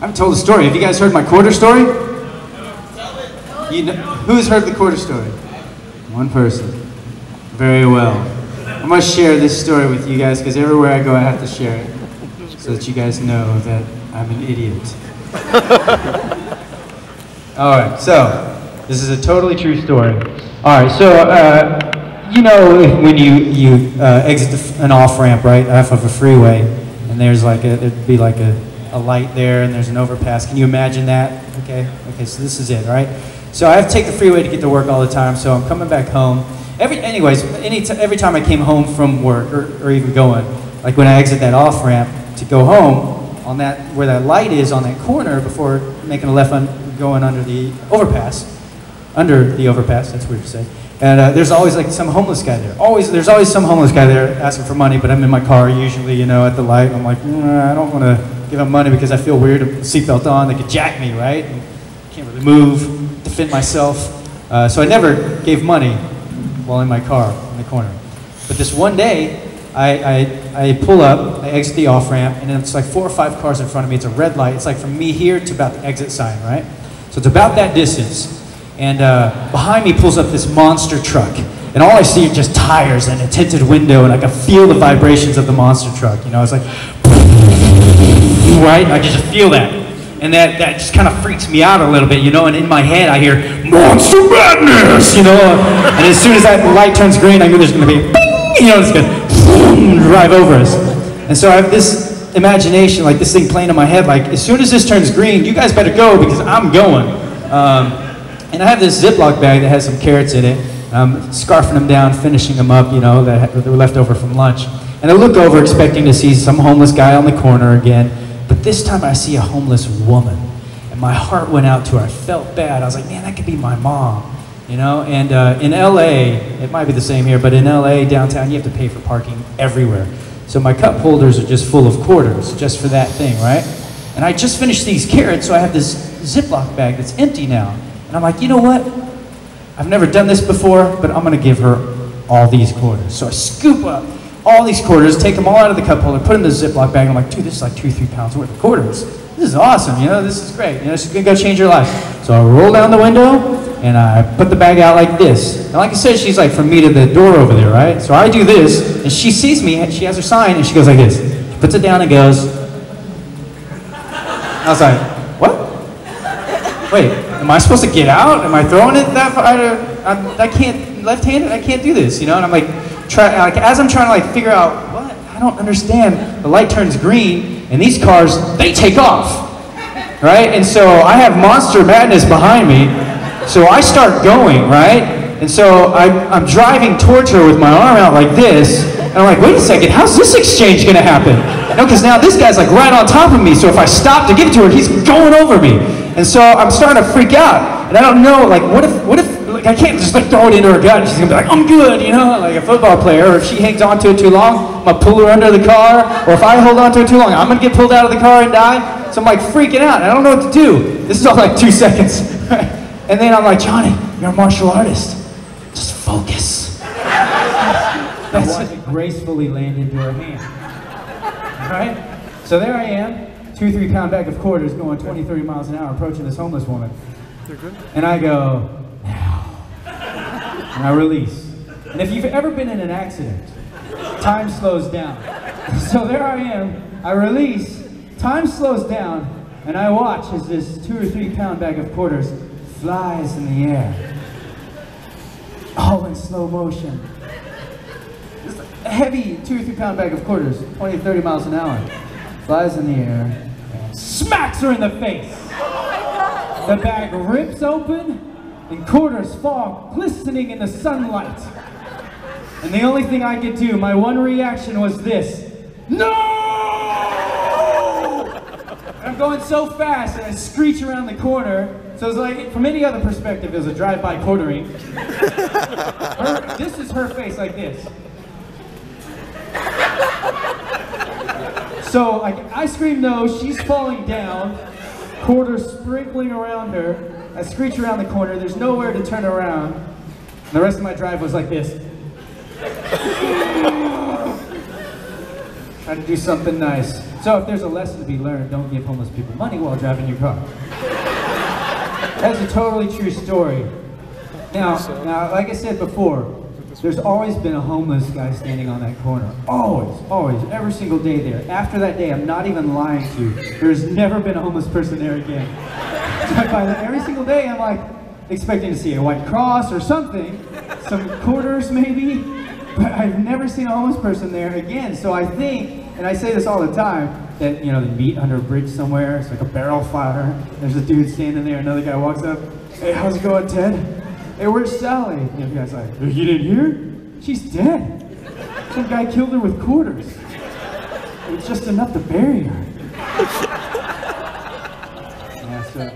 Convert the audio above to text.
haven't told the story. Have you guys heard my quarter story? You know, who's heard the quarter story? One person. Very well. I'm going to share this story with you guys because everywhere I go I have to share it so that you guys know that I'm an idiot. Alright, so this is a totally true story. Alright, so you know when you exit an off-ramp, right, off of a freeway, and there's like there'd be like a light there and there's an overpass. Can you imagine that? Okay, so this is it, right? So I have to take the freeway to get to work all the time, so I'm coming back home. Every time I came home from work, or even going, like when I exit that off-ramp to go home, on that, where that light is on that corner before making a left going under the overpass, that's weird to say, and there's always like some homeless guy there. There's always some homeless guy there asking for money, but I'm in my car usually, you know, at the light, and I'm like, I don't want to give him money because I feel weird, seatbelt on, they could jack me, right? And can't really move, defend myself, so I never gave money while in my car in the corner. But this one day, I pull up, I exit the off-ramp, and then it's like 4 or 5 cars in front of me. It's a red light. It's like from me here to about the exit sign, right? So it's about that distance. And behind me pulls up this monster truck. And all I see are just tires and a tinted window, and I can feel the vibrations of the monster truck. You know, it's like, right? I can just feel that. And that just kind of freaks me out a little bit, you know, and in my head I hear, Monster Madness, you know, and as soon as that light turns green, I knew there's going to be, you know, it's going to drive over us. And so I have this imagination, like this thing playing in my head, like, as soon as this turns green, you guys better go because I'm going. And I have this Ziploc bag that has some carrots in it. I'm scarfing them down, finishing them up, you know, that were left over from lunch. And I look over expecting to see some homeless guy on the corner again. But this time I see a homeless woman, and my heart went out to her. I felt bad. I was like, man, that could be my mom, you know? And in LA, it might be the same here, but in LA, downtown, you have to pay for parking everywhere. So my cup holders are just full of quarters, just for that thing, right? And I just finished these carrots, so I have this Ziploc bag that's empty now. And I'm like, you know what? I've never done this before, but I'm gonna give her all these quarters. So I scoop up all these quarters, take them all out of the cup holder, put them in the Ziploc bag, and I'm like, dude, this is like 2 or 3 pounds worth of quarters. This is awesome, you know, this is great. You know, this is gonna go change your life. So I roll down the window, and I put the bag out like this. And like I said, she's like from me to the door over there, right? So I do this, and she sees me, and she has her sign, and she goes like this. She puts it down and goes. I was like, what? Wait, am I supposed to get out? Am I throwing it that far? I can't, left-handed, I can't do this, you know? And I'm like, as I'm trying to like figure out what, I don't understand. The light turns green, and these cars, they take off, right? And so I have Monster Madness behind me, so I start going, right? And so I'm driving towards her with my arm out like this, and I'm like, wait a second, how's this exchange gonna happen? No, because now this guy's like right on top of me, so if I stop to give it to her, he's going over me. And so I'm starting to freak out, and I don't know, like, what if, like, I can't just like throw it into her gut, and she's gonna be like, I'm good, you know, like a football player, or if she hangs on to it too long, I'm gonna pull her under the car, or if I hold on to it too long, I'm gonna get pulled out of the car and die. So I'm like freaking out, and I don't know what to do. This is all like 2 seconds. And then I'm like, Johnny, you're a martial artist. Just focus. That's it. Gracefully land into her hand. Right? So there I am, 2 3-pound bag of quarters going 20, 30 miles an hour, approaching this homeless woman. And I go, now. And I release. And if you've ever been in an accident, time slows down. So there I am, I release, time slows down, and I watch as this 2 or 3-pound bag of quarters flies in the air. All in slow motion. Just a heavy 2 or 3-pound bag of quarters, 20 to 30 miles an hour, flies in the air and smacks her in the face. The bag rips open and quarters fall glistening in the sunlight. And the only thing I could do, my one reaction was this: no! I'm going so fast and I screech around the corner. So it's like, from any other perspective, it was a drive-by quartering. This is her face like this. So like, I scream no, she's falling down, quarters sprinkling around her. I screech around the corner, there's nowhere to turn around. And the rest of my drive was like this. Try to do something nice. So if there's a lesson to be learned, don't give homeless people money while driving your car. That's a totally true story. Now, like I said before, there's always been a homeless guy standing on that corner. Always, every single day there. After that day, I'm not even lying to you. There's never been a homeless person there again. Every single day, I'm like expecting to see a white cross or something, some quarters maybe, but I've never seen a homeless person there again. So I think, and I say this all the time, that, you know, they meet under a bridge somewhere, it's like a barrel fire, there's a dude standing there, another guy walks up, hey, how's it going, Ted? Hey, where's Sally? And the guy's like, you didn't hear? She's dead. Some guy killed her with quarters. It was just enough to bury her. Yeah, so